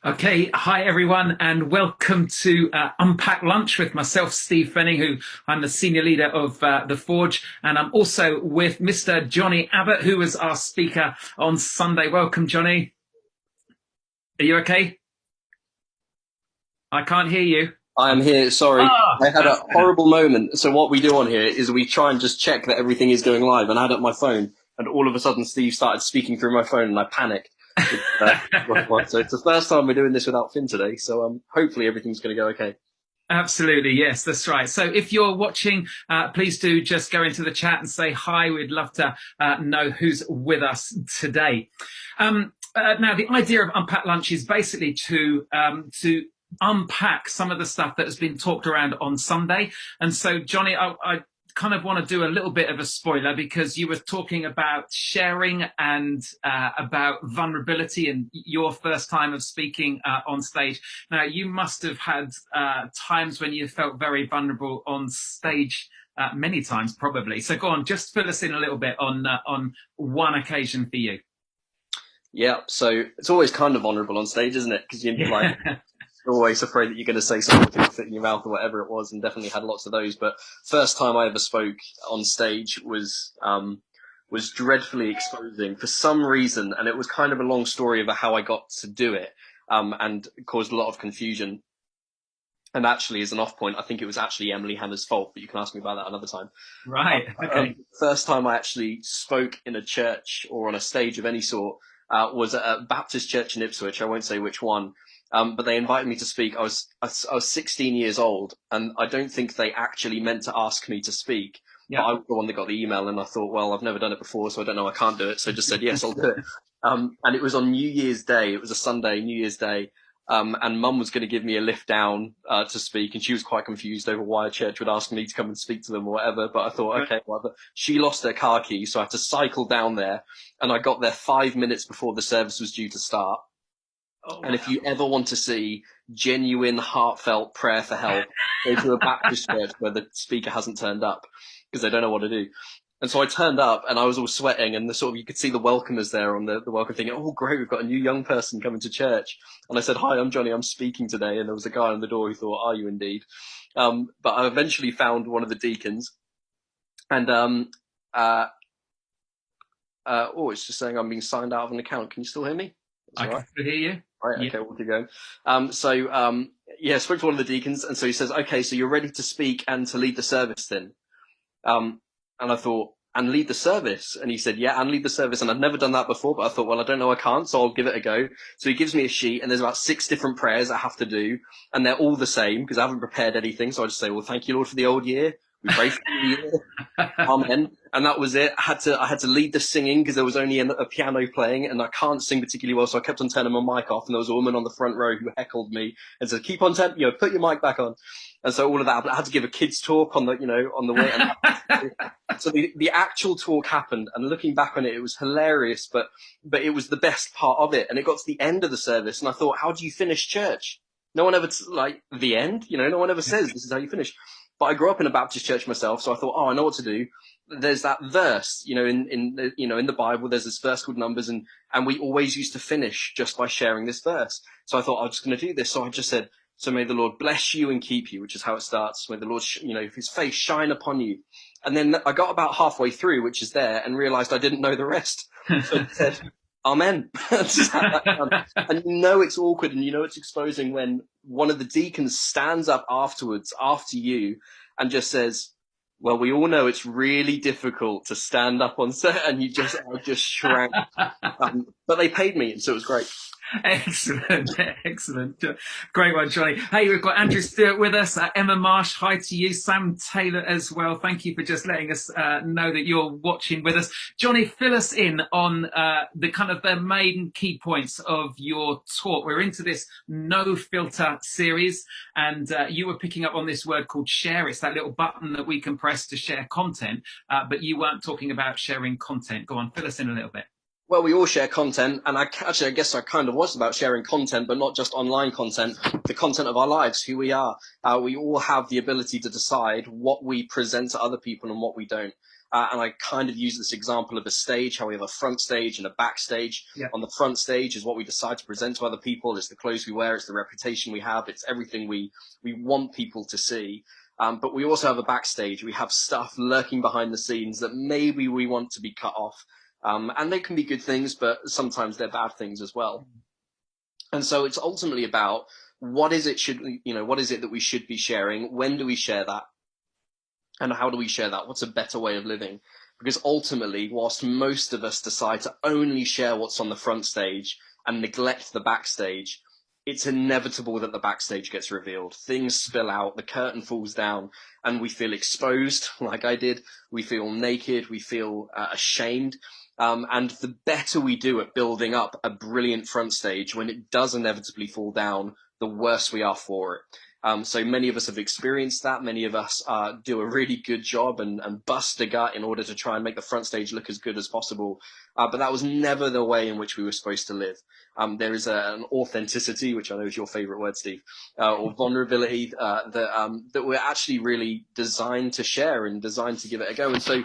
Okay, hi everyone, and welcome to Unpack Lunch with myself, Steve Fenning, who I'm the senior leader of The Forge, and I'm also with Mr. Jonny Abbott, who was our speaker on Sunday. Welcome, Jonny. Are you okay? I can't hear you. I'm here. Sorry, I had a That's better. horrible moment. So what we do on here is we try and just check that everything is going live. And I had up my phone, and all of a sudden Steve started speaking through my phone, and I panicked. So it's the first time we're doing this without Finn today. So hopefully everything's going to go okay. Absolutely, yes, that's right. So if you're watching, please do just go into the chat and say hi. We'd love to know who's with us today. Now, the idea of Unpack Lunch is basically to unpack some of the stuff that has been talked around on Sunday. And so, Jonny, I kind of want to do a little bit of a spoiler, because you were talking about sharing and about vulnerability and your first time of speaking on stage. Now, you must have had times when you felt very vulnerable on stage. Many times, probably. So go on, just fill us in a little bit on one occasion for you. Yeah, so it's always kind of vulnerable on stage, isn't it? Because you're like always afraid that you're going to say something that's going to fit in your mouth or whatever it was, and definitely had lots of those. But first time I ever spoke on stage was dreadfully exposing for some reason, and it was kind of a long story about how I got to do it, and it caused a lot of confusion. And actually, as an off point, I think it was actually Emily Hammer's fault, but you can ask me about that another time. Right. Okay. First time I actually spoke in a church or on a stage of any sort was at a Baptist church in Ipswich. I won't say which one, but they invited me to speak. I was 16 years old, and I don't think they actually meant to ask me to speak. Yeah. But I was the one that got the email, and I thought, well, I've never done it before, so I don't know, I can't do it. So I just said, yes, I'll do it. And it was on New Year's Day. It was a Sunday, New Year's Day. And Mum was going to give me a lift down to speak, and she was quite confused over why a church would ask me to come and speak to them or whatever. But I thought, okay, whatever. She lost her car keys, so I had to cycle down there, and I got there 5 minutes before the service was due to start. Oh, and if you ever want to see genuine, heartfelt prayer for help, go to a Baptist church where the speaker hasn't turned up, because they don't know what to do. And so I turned up, and I was all sweating, and you could see the welcomers there on the welcome thing. Oh, great, we've got a new young person coming to church. And I said, hi, I'm Jonny, I'm speaking today. And there was a guy on the door who thought, are you indeed? But I eventually found one of the deacons, and it's just saying I'm being signed out of an account. Can you still hear me? I can still hear you. Right, okay, we'll keep going. Spoke to one of the deacons, and so he says, okay, so you're ready to speak and to lead the service then? And I thought, and lead the service? And he said, yeah, and lead the service. And I'd never done that before, but I thought, well, I don't know, I can't, so I'll give it a go. So he gives me a sheet, and there's about 6 different prayers I have to do, and they're all the same, because I haven't prepared anything. So I just say, well, thank you, Lord, for the old year. We pray for the new year. Amen. And that was it. I had to lead the singing, because there was only a piano playing, and I can't sing particularly well, so I kept on turning my mic off, and there was a woman on the front row who heckled me and said, keep on turning, put your mic back on. And so all of that, I had to give a kids talk on the way. And so the actual talk happened, and looking back on it, it was hilarious, but it was the best part of it. And it got to the end of the service, and I thought, how do you finish church? No one ever, the end, no one ever says this is how you finish. But I grew up in a Baptist church myself, so I thought, I know what to do. There's that verse, in the Bible, there's this verse called Numbers, and we always used to finish just by sharing this verse. So I thought, I'm just going to do this. So I just said, so may the Lord bless you and keep you, which is how it starts. May the Lord, his face shine upon you. And then I got about halfway through, which is there, and realized I didn't know the rest. So I said, Amen. And it's awkward, and it's exposing when one of the deacons stands up afterwards, after you, and just says, well, we all know it's really difficult to stand up on set, and I just shrank. But they paid me, and so it was great. Excellent, excellent. Great one, Johnny. Hey, we've got Andrew Stewart with us, Emma Marsh, hi to you, Sam Taylor as well. Thank you for just letting us know that you're watching with us. Johnny, fill us in on the kind of the main key points of your talk. We're into this no filter series, and you were picking up on this word called share. It's that little button that we can press to share content, but you weren't talking about sharing content. Go on, fill us in a little bit. Well, we all share content, and I guess I kind of was about sharing content, but not just online content, the content of our lives, who we are. We all have the ability to decide what we present to other people and what we don't. And I kind of use this example of a stage, how we have a front stage and a backstage. Yeah. On the front stage is what we decide to present to other people. It's the clothes we wear. It's the reputation we have. It's everything we want people to see. But we also have a backstage. We have stuff lurking behind the scenes that maybe we want to be cut off. And they can be good things, but sometimes they're bad things as well. And so it's ultimately about what is it that we should be sharing? When do we share that? And how do we share that? What's a better way of living? Because ultimately, whilst most of us decide to only share what's on the front stage and neglect the backstage, it's inevitable that the backstage gets revealed. Things spill out, the curtain falls down, and we feel exposed, like I did. We feel naked, we feel ashamed. And the better we do at building up a brilliant front stage, when it does inevitably fall down, the worse we are for it. So many of us have experienced that. Many of us do a really good job and bust a gut in order to try and make the front stage look as good as possible. But that was never the way in which we were supposed to live. There is an authenticity, which I know is your favorite word, Steve, or vulnerability that we're actually really designed to share and designed to give it a go. And so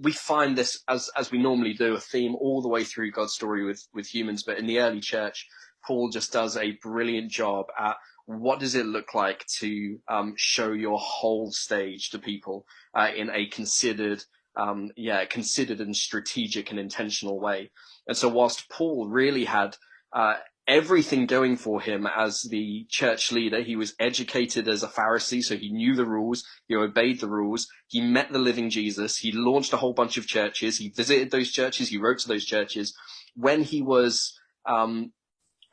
we find this, as we normally do, a theme all the way through God's story with humans. But in the early church, Paul just does a brilliant job at what does it look like to show your whole stage to people in a considered and strategic and intentional way. And so whilst Paul really had everything going for him as the church leader, he was educated as a Pharisee, so he knew the rules, he obeyed the rules, he met the living Jesus, he launched a whole bunch of churches, he visited those churches, he wrote to those churches. When he was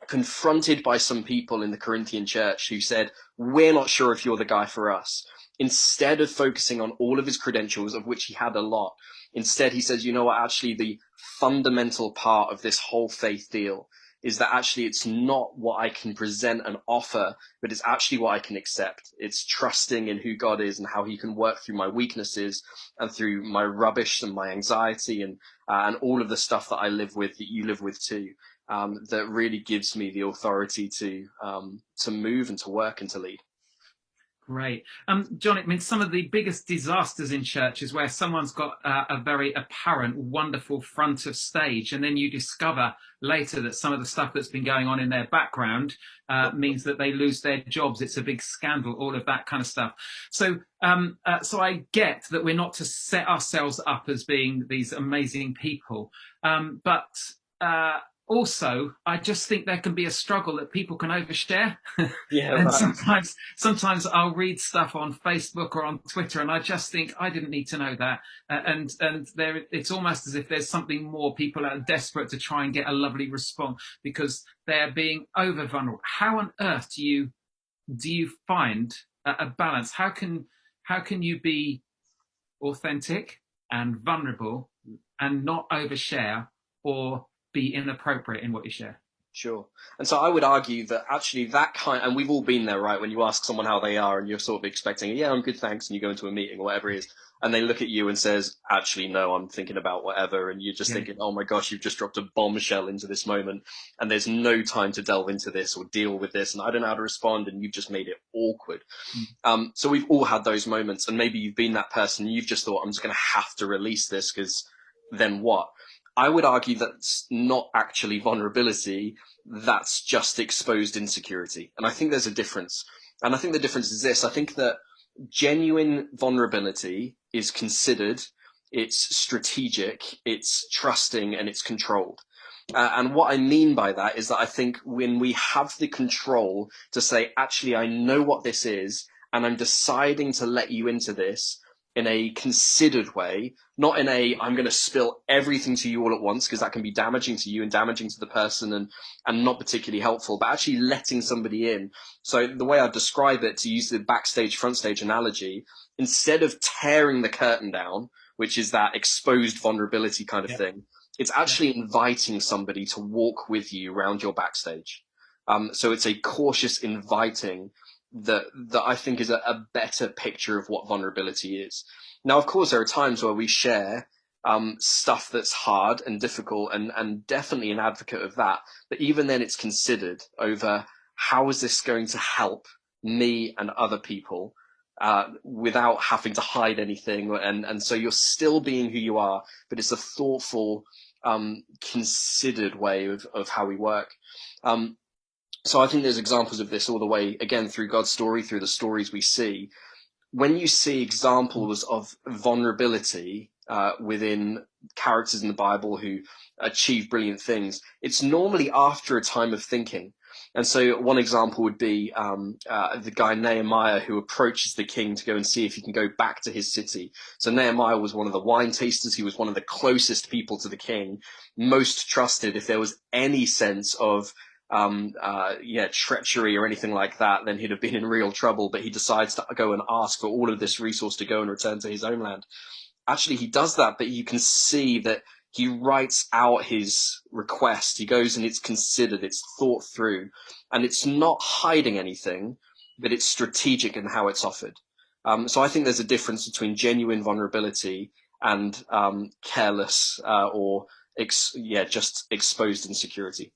confronted by some people in the Corinthian church who said, we're not sure if you're the guy for us, instead of focusing on all of his credentials, of which he had a lot, instead he says, you know what, actually the fundamental part of this whole faith deal is that actually it's not what I can present and offer, but it's actually what I can accept. It's trusting in who God is and how he can work through my weaknesses and through my rubbish and my anxiety and all of the stuff that I live with, that you live with too, that really gives me the authority to move and to work and to lead. Great. John, I mean, some of the biggest disasters in church is where someone's got a very apparent, wonderful front of stage, and then you discover later that some of the stuff that's been going on in their background means that they lose their jobs. It's a big scandal, all of that kind of stuff. So I get that we're not to set ourselves up as being these amazing people, but also, I just think there can be a struggle that people can overshare. Yeah, and right. sometimes I'll read stuff on Facebook or on Twitter, and I just think I didn't need to know that. And it's almost as if there's something more. People are desperate to try and get a lovely response because they're being over vulnerable. How on earth do you find a balance? How can you be authentic and vulnerable and not overshare or be inappropriate in what you share? Sure. And so I would argue that actually and we've all been there, right? When you ask someone how they are and you're sort of expecting, yeah, I'm good, thanks. And you go into a meeting or whatever it is, and they look at you and says, actually, no, I'm thinking about whatever. And you're just thinking, oh my gosh, you've just dropped a bombshell into this moment. And there's no time to delve into this or deal with this. And I don't know how to respond. And you've just made it awkward. So we've all had those moments. And maybe you've been that person. You've just thought, I'm just going to have to release this because then what? I would argue that's not actually vulnerability, that's just exposed insecurity. And I think there's a difference. And I think the difference is this. I think that genuine vulnerability is considered, it's strategic, it's trusting, and it's controlled. And what I mean by that is that I think when we have the control to say, actually, I know what this is, and I'm deciding to let you into this, in a considered way, not in a, I'm going to spill everything to you all at once, because that can be damaging to you and damaging to the person and not particularly helpful, but actually letting somebody in. So the way I describe it, to use the backstage, front stage analogy, instead of tearing the curtain down, which is that exposed vulnerability kind of thing, it's actually inviting somebody to walk with you around your backstage. So it's a cautious inviting that I think is a better picture of what vulnerability is. Now, of course, there are times where we share stuff that's hard and difficult, and definitely an advocate of that. But even then, it's considered over how is this going to help me and other people without having to hide anything. And so you're still being who you are, but it's a thoughtful, considered way of how we work. So I think there's examples of this all the way, again, through God's story, through the stories we see. When you see examples of vulnerability within characters in the Bible who achieve brilliant things, it's normally after a time of thinking. And so one example would be the guy Nehemiah, who approaches the king to go and see if he can go back to his city. So Nehemiah was one of the wine tasters. He was one of the closest people to the king, most trusted. If there was any sense of treachery or anything like that, then he'd have been in real trouble. But he decides to go and ask for all of this resource to go and return to his homeland. Actually, he does that, but you can see that he writes out his request. He goes and it's considered, it's thought through, and it's not hiding anything, but it's strategic in how it's offered. So I think there's a difference between genuine vulnerability and careless or just exposed insecurity.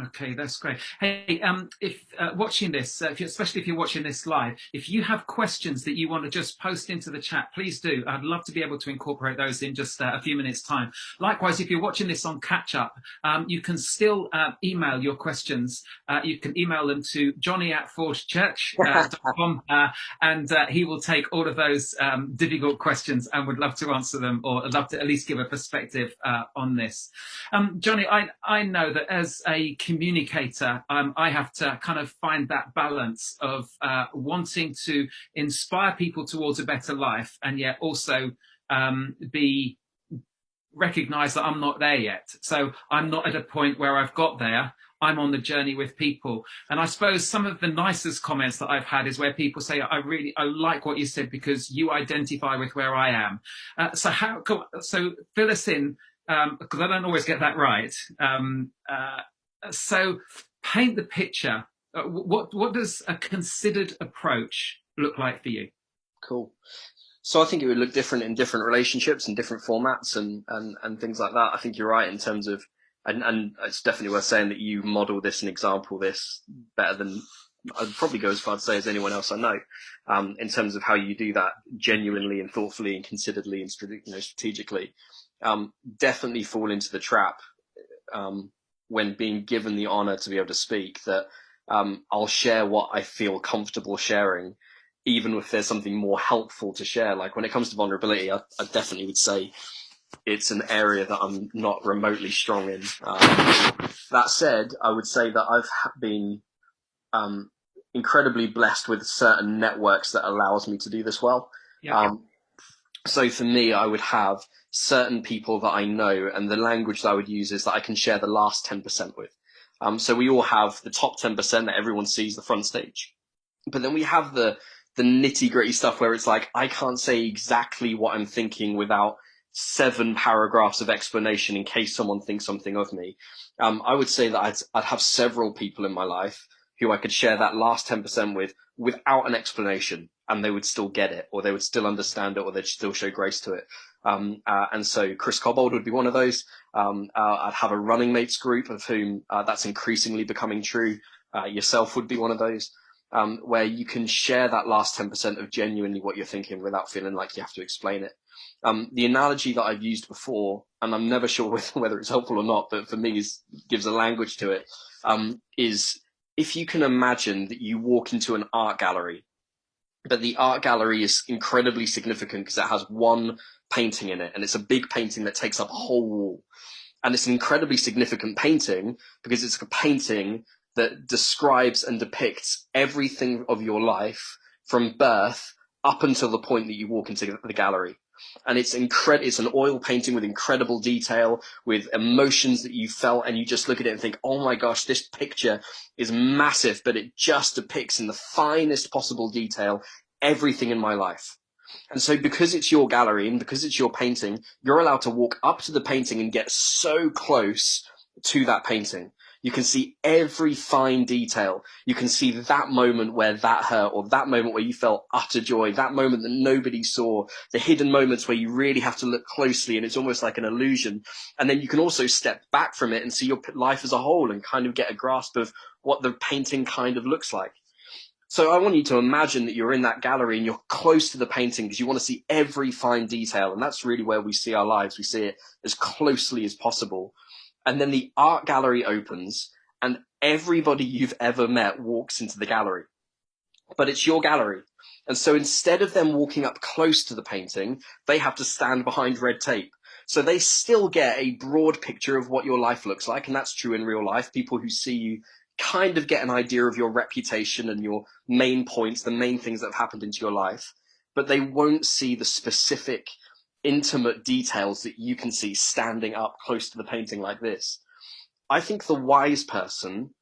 Okay, that's great. Hey, if watching this, especially if you're watching this live, if you have questions that you want to just post into the chat, please do. I'd love to be able to incorporate those in just a few minutes' time. Likewise, if you're watching this on catch up, you can still email your questions. You can email them to johnny@forgechurch.com, and he will take all of those difficult questions and would love to answer them, or love to at least give a perspective on this. Jonny, I know that as a communicator, I have to kind of find that balance of wanting to inspire people towards a better life, and yet also recognize that I'm not there yet. So I'm not at a point where I've got there. I'm on the journey with people. And I suppose some of the nicest comments that I've had is where people say, I like what you said because you identify with where I am. So fill us in, because I don't always get that right. So paint the picture. What does a considered approach look like for you? Cool. So I think it would look different in different relationships and different formats and things like that. I think you're right in terms of, and it's definitely worth saying that you model this and example this better than I'd probably go as far to say as anyone else I know, in terms of how you do that genuinely and thoughtfully and consideredly and strategically. Definitely fall into the trap when being given the honor to be able to speak that I'll share what I feel comfortable sharing, even if there's something more helpful to share. Like when it comes to vulnerability, I definitely would say it's an area that I'm not remotely strong in. That said, I would say that I've been incredibly blessed with certain networks that allows me to do this well. Yeah. So for me, I would have certain people that I know, and the language that I would use is that I can share the last 10% with. So we all have the top 10% that everyone sees, the front stage. But then we have the nitty gritty stuff where it's like, I can't say exactly what I'm thinking without 7 paragraphs of explanation in case someone thinks something of me. I would say that I'd have several people in my life who I could share that last 10% with without an explanation, and they would still get it, or they would still understand it, or they'd still show grace to it. And so Chris Cobbold would be one of those. I'd have a running mates group of whom that's increasingly becoming true. Yourself would be one of those, where you can share that last 10% of genuinely what you're thinking without feeling like you have to explain it. The analogy that I've used before, and I'm never sure whether it's helpful or not, but for me gives a language to it, is if you can imagine that you walk into an art gallery, but the art gallery is incredibly significant because it has one painting in it, and it's a big painting that takes up a whole wall. And it's an incredibly significant painting because it's a painting that describes and depicts everything of your life from birth up until the point that you walk into the gallery. And it's it's an oil painting with incredible detail, with emotions that you felt, and you just look at it and think, oh my gosh, this picture is massive, but it just depicts in the finest possible detail everything in my life. And so because it's your gallery and because it's your painting, you're allowed to walk up to the painting and get so close to that painting. You can see every fine detail. You can see that moment where that hurt, or that moment where you felt utter joy, that moment that nobody saw, the hidden moments where you really have to look closely and it's almost like an illusion. And then you can also step back from it and see your life as a whole and kind of get a grasp of what the painting kind of looks like. So I want you to imagine that you're in that gallery and you're close to the painting because you want to see every fine detail. And that's really where we see our lives. We see it as closely as possible. And then the art gallery opens and everybody you've ever met walks into the gallery. But it's your gallery. And so instead of them walking up close to the painting, they have to stand behind red tape. So they still get a broad picture of what your life looks like. And that's true in real life. People who see you kind of get an idea of your reputation and your main points, the main things that have happened into your life. But they won't see the specific intimate details that you can see standing up close to the painting like this. I think the wise person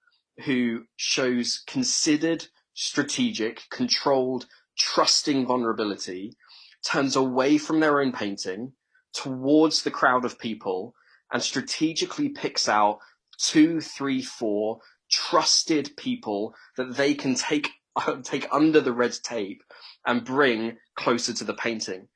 who shows considered, strategic, controlled, trusting vulnerability turns away from their own painting towards the crowd of people and strategically picks out 2, 3, 4 trusted people that they can take under the red tape and bring closer to the painting.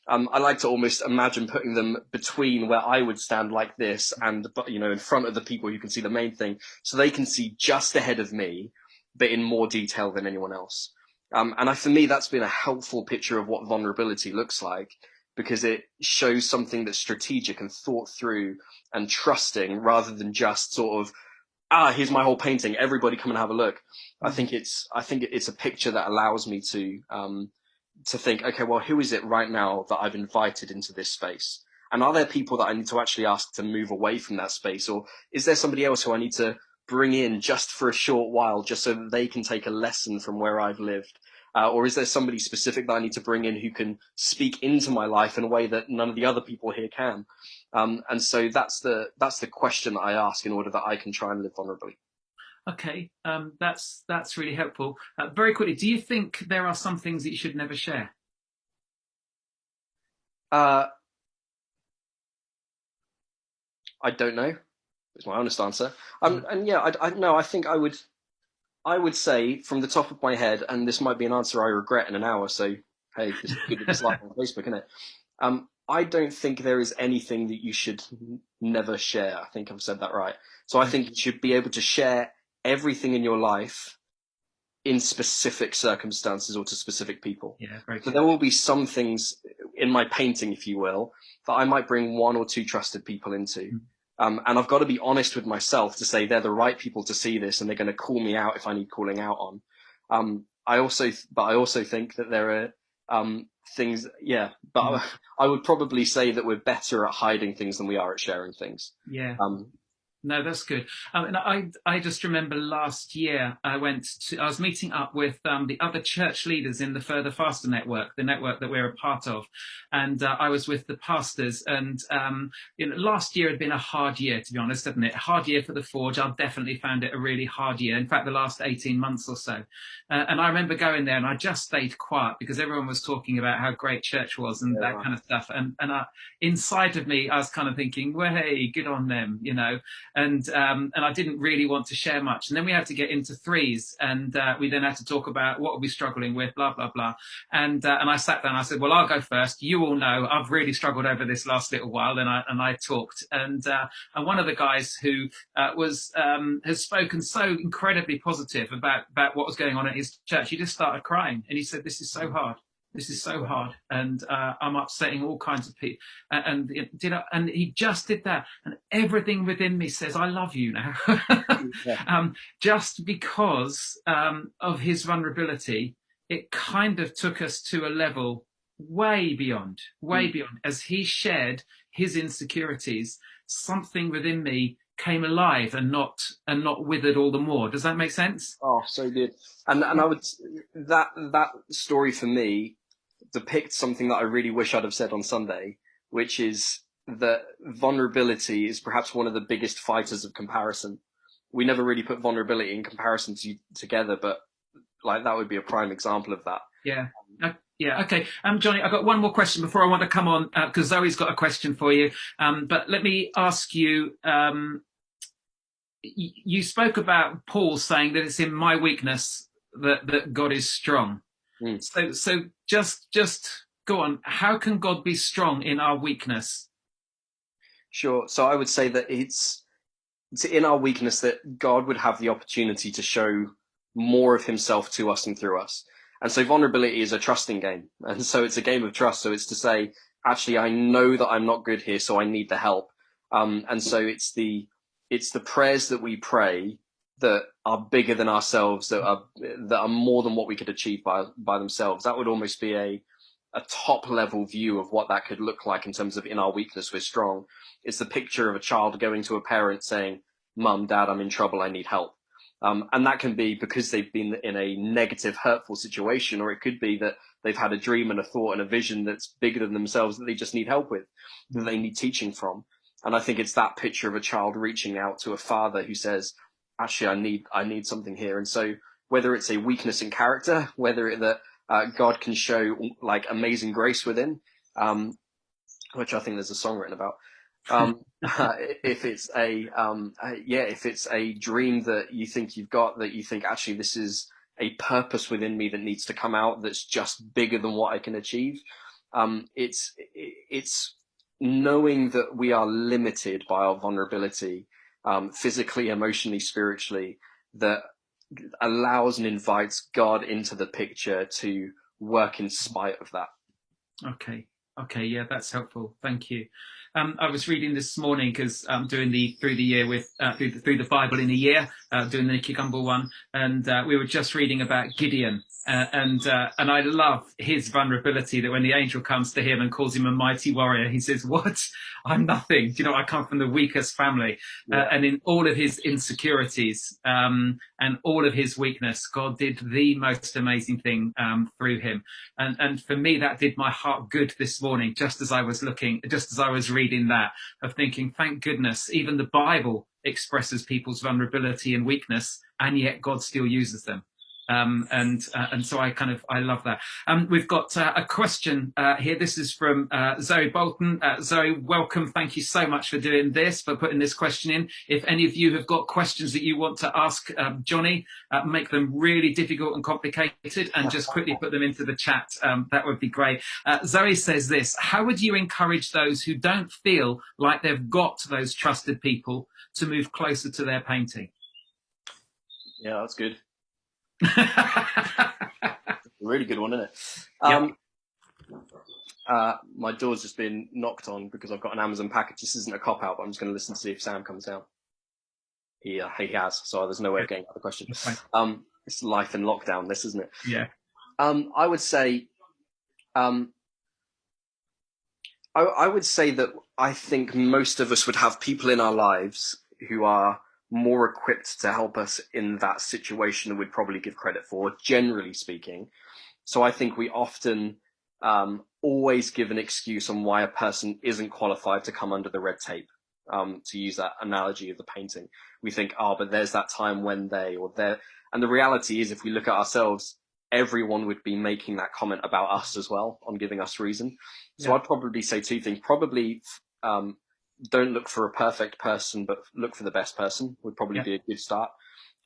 I like to almost imagine putting them between where I would stand like this and, in front of the people who can see the main thing, so they can see just ahead of me, but in more detail than anyone else. And for me, that's been a helpful picture of what vulnerability looks like, because it shows something that's strategic and thought through and trusting, rather than just sort of, here's my whole painting, everybody come and have a look. I think it's a picture that allows me to think, okay, well, who is it right now that I've invited into this space? And are there people that I need to actually ask to move away from that space? Or is there somebody else who I need to bring in just for a short while, just so that they can take a lesson from where I've lived? Or is there somebody specific that I need to bring in who can speak into my life in a way that none of the other people here can? And so that's the question that I ask in order that I can try and live vulnerably. Okay, that's really helpful. Very quickly, do you think there are some things that you should never share? I don't know. Is my honest answer. And yeah, I think I would say from the top of my head, and this might be an answer I regret in an hour. So hey, this is good this live on Facebook, isn't it? I don't think there is anything that you should never share. I think I've said that right. So I think you should be able to share everything in your life in specific circumstances or to specific people. Yeah, very good. So there will be some things in my painting, if you will, that I might bring 1 or 2 trusted people into. And I've got to be honest with myself to say they're the right people to see this, and they're going to call me out if I need calling out on. I also think that there are things, but I would probably say that we're better at hiding things than we are at sharing things. Yeah. No, that's good. And I just remember last year I was meeting up with the other church leaders in the Further Faster network, the network that we're a part of, and I was with the pastors. And last year had been a hard year, to be honest, hadn't it? A hard year for the Forge. I've definitely found it a really hard year. In fact, the last 18 months or so. And I remember going there, and I just stayed quiet because everyone was talking about how great church was and that kind of stuff. And inside of me, I was kind of thinking, well, hey, good on them, And I didn't really want to share much. And then we had to get into threes, and we then had to talk about what are we struggling with, blah, blah, blah. And I sat down, I said, well, I'll go first. You all know I've really struggled over this last little while. And I talked. And one of the guys who has spoken so incredibly positive about what was going on at his church, he just started crying. And he said, this is so hard. This is so hard, and I'm upsetting all kinds of people. And he just did that, and everything within me says, "I love you now." Just because of his vulnerability, it kind of took us to a level way beyond. As he shared his insecurities, something within me came alive and not withered all the more. Does that make sense? Oh, so good. And I would that story for me depict something that I really wish I'd have said on Sunday, which is that vulnerability is perhaps one of the biggest fighters of comparison. We never really put vulnerability in comparison together, but like that would be a prime example of that. Yeah. Yeah. Okay. Jonny, I've got one more question before I want to come on, because Zoe's got a question for you. But let me ask you, you spoke about Paul saying that it's in my weakness that God is strong. So just go on. How can God be strong in our weakness? Sure. So I would say that it's in our weakness that God would have the opportunity to show more of himself to us and through us. And so vulnerability is a trusting game. And so it's a game of trust. So it's to say, actually, I know that I'm not good here, so I need the help. And so it's the prayers that we pray that are bigger than ourselves, that are more than what we could achieve by themselves. That would almost be a top level view of what that could look like in terms of in our weakness, we're strong. It's the picture of a child going to a parent saying, Mum, Dad, I'm in trouble, I need help. And that can be because they've been in a negative, hurtful situation, or it could be that they've had a dream and a thought and a vision that's bigger than themselves that they just need help with, that they need teaching from. And I think it's that picture of a child reaching out to a father who says, actually, I need something here. And so whether it's a weakness in character, whether that God can show like amazing grace within, which I think there's a song written about. If it's a dream that you think you've got, that you think actually this is a purpose within me that needs to come out, that's just bigger than what I can achieve. It's knowing that we are limited by our vulnerability, physically, emotionally, spiritually, that allows and invites God into the picture to work in spite of that. Okay, yeah, that's helpful. Thank you. I was reading this morning because I'm doing the through the year with through the Bible in a year, doing the Nicky Gumbel one, and we were just reading about Gideon, and I love his vulnerability. That when the angel comes to him and calls him a mighty warrior, he says, "What? I'm nothing. Do you know, I come from the weakest family." And in all of his insecurities and all of his weakness, God did the most amazing thing through him. And for me, that did my heart good this morning, just as I was reading that, of thinking, thank goodness, even the Bible expresses people's vulnerability and weakness, and yet God still uses them. And so I love that. We've got a question here. This is from Zoey Bolton. Zoey, welcome. Thank you so much for doing this, for putting this question in. If any of you have got questions that you want to ask Jonny, make them really difficult and complicated and just quickly put them into the chat. That would be great. Zoey says this: how would you encourage those who don't feel like they've got those trusted people to move closer to their painting? Yeah, that's good. A really good one, isn't it? My door's just been knocked on because I've got an Amazon package. This isn't a cop-out, but I'm just going to listen to see if Sam comes down. He has, so there's no way of getting out of the question. It's life in lockdown, this, isn't it? Yeah. I would say, I would say that I think most of us would have people in our lives who are more equipped to help us in that situation than we'd probably give credit for, generally speaking. So I think we often always give an excuse on why a person isn't qualified to come under the red tape, to use that analogy of the painting. We think, but there's that time when they or they're. And the reality is, if we look at ourselves, everyone would be making that comment about us as well, on giving us reason. So I'd probably say two things. Probably don't look for a perfect person, but look for the best person would probably be a good start.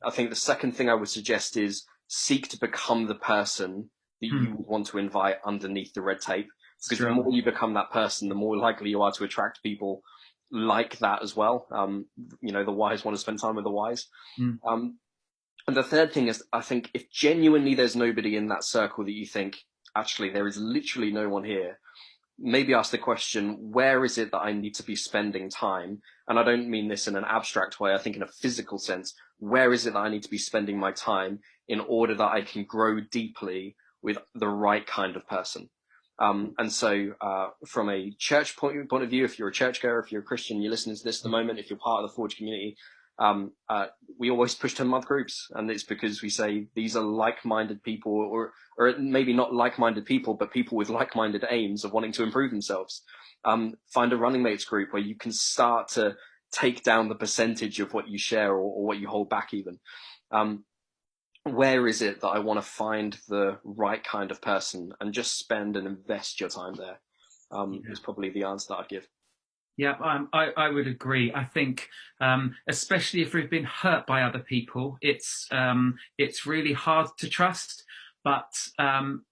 I think the second thing I would suggest is seek to become the person that you would want to invite underneath the red tape. Because the more you become that person, the more likely you are to attract people like that as well. The wise want to spend time with the wise. And the third thing is, I think if genuinely there's nobody in that circle that you think, actually, there is literally no one here, maybe ask the question, where is it that I need to be spending time? And I don't mean this in an abstract way, I think in a physical sense. Where is it that I need to be spending my time in order that I can grow deeply with the right kind of person? And so from a church point of view, if you're a churchgoer, if you're a Christian, you're listening to this at the moment, if you're part of the Forge community, we always push 10-month groups, and it's because we say these are like-minded people, or maybe not like-minded people, but people with like-minded aims of wanting to improve themselves. Find a running mates group where you can start to take down the percentage of what you share or what you hold back even. Where is it that I want to find the right kind of person, and just spend and invest your time there? Is probably the answer that I'd give. Yeah, I would agree. I think, especially if we've been hurt by other people, it's really hard to trust. But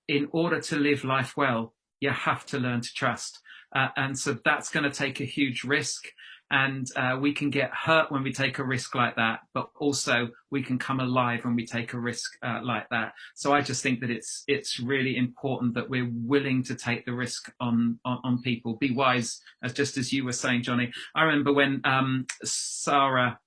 in order to live life well, you have to learn to trust. And so that's going to take a huge risk. And we can get hurt when we take a risk like that, but also we can come alive when we take a risk like that. So I just think that it's really important that we're willing to take the risk on people. Be wise, just as you were saying, Jonny. I remember when Sarah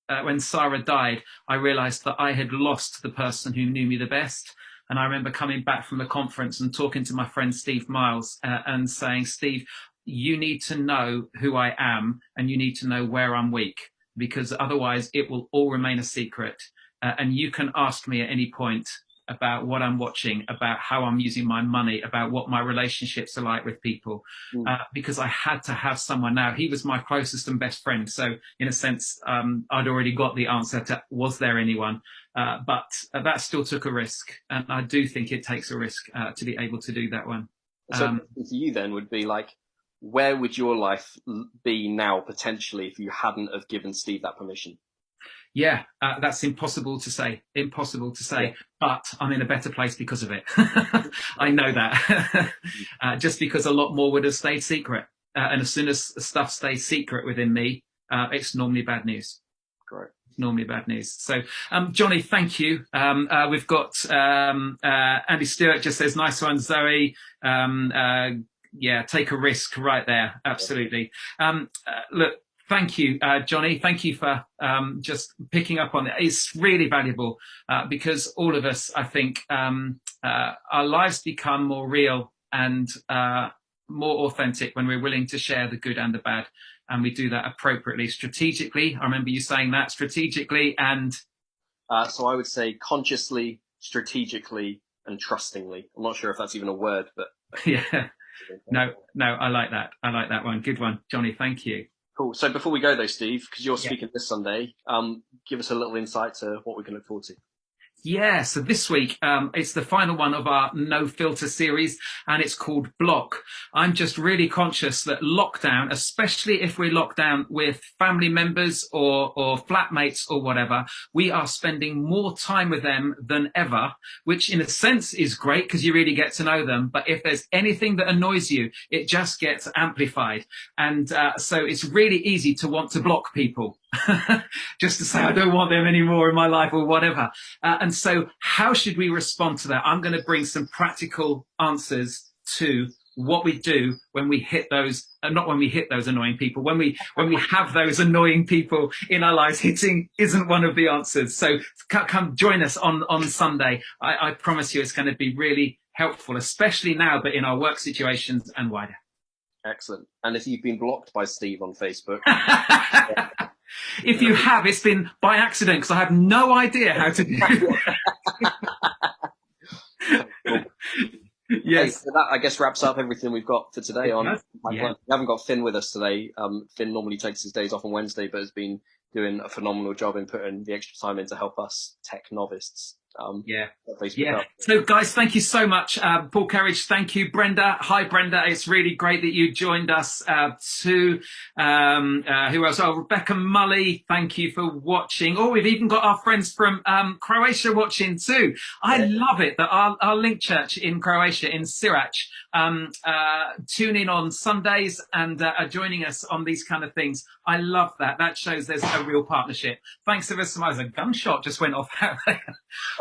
died, I realised that I had lost the person who knew me the best. And I remember coming back from the conference and talking to my friend Steve Miles and saying, Steve, you need to know who I am, and you need to know where I'm weak, because otherwise it will all remain a secret. And you can ask me at any point about what I'm watching, about how I'm using my money, about what my relationships are like with people, because I had to have someone. Now, he was my closest and best friend. So in a sense, I'd already got the answer to, was there anyone? But that still took a risk. And I do think it takes a risk to be able to do that one. So for you then would be like, where would your life be now potentially if you hadn't have given Steve that permission? Yeah, that's impossible to say. Yeah. But I'm in a better place because of it. I know that. Just because a lot more would have stayed secret. And as soon as stuff stays secret within me, it's normally bad news. Great. Normally bad news. So, Jonny, thank you. We've got Andy Stewart just says, nice one, Zoe. Yeah, take a risk right there. Absolutely. Look, thank you, Jonny. Thank you for just picking up on it. It's really valuable because all of us, I think, our lives become more real and more authentic when we're willing to share the good and the bad. And we do that appropriately, strategically. I remember you saying that, strategically and... So I would say consciously, strategically, and trustingly. I'm not sure if that's even a word, but... Yeah. No, I like that. I like that one. Good one, Jonny. Thank you. Cool. So before we go though, Steve, because you're speaking this Sunday, give us a little insight to what we can look forward to. Yeah, so this week, it's the final one of our No Filter series, and it's called Block. I'm just really conscious that lockdown, especially if we're locked down with family members or flatmates or whatever, we are spending more time with them than ever, which in a sense is great because you really get to know them. But if there's anything that annoys you, it just gets amplified. And so it's really easy to want to block people. Just to say, I don't want them anymore in my life or whatever. And so how should we respond to that? I'm going to bring some practical answers to what we do when we hit those, not when we hit those annoying people, when we have those annoying people in our lives. Hitting isn't one of the answers. So come join us on Sunday. I promise you it's going to be really helpful, especially now, but in our work situations and wider. Excellent. And if you've been blocked by Steve on Facebook... If you have, it's been by accident because I have no idea how to do it. Yes. Hey, so that, I guess, wraps up everything we've got for today on my plan. We haven't got Finn with us today. Finn normally takes his days off on Wednesday, but has been doing a phenomenal job in putting the extra time in to help us tech novices. So guys, thank you so much. Paul Kerridge, thank you. Brenda, hi Brenda, it's really great that you joined us. Who else? Oh, Rebecca Mully, thank you for watching. Oh, we've even got our friends from Croatia watching too. I love it that our link church in Croatia, in Sirac, tune in on Sundays and are joining us on these kind of things. I love that. That shows there's a real partnership. Thanks ever so much. A gunshot just went off out there.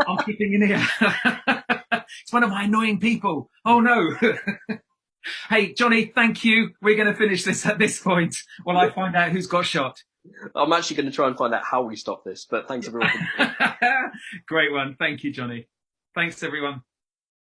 I'm keeping in here. It's one of my annoying people. Oh no. Hey, Jonny, thank you. We're going to finish this at this point while I find out who's got shot. I'm actually going to try and find out how we stop this, but thanks everyone. Great one. Thank you, Jonny. Thanks everyone.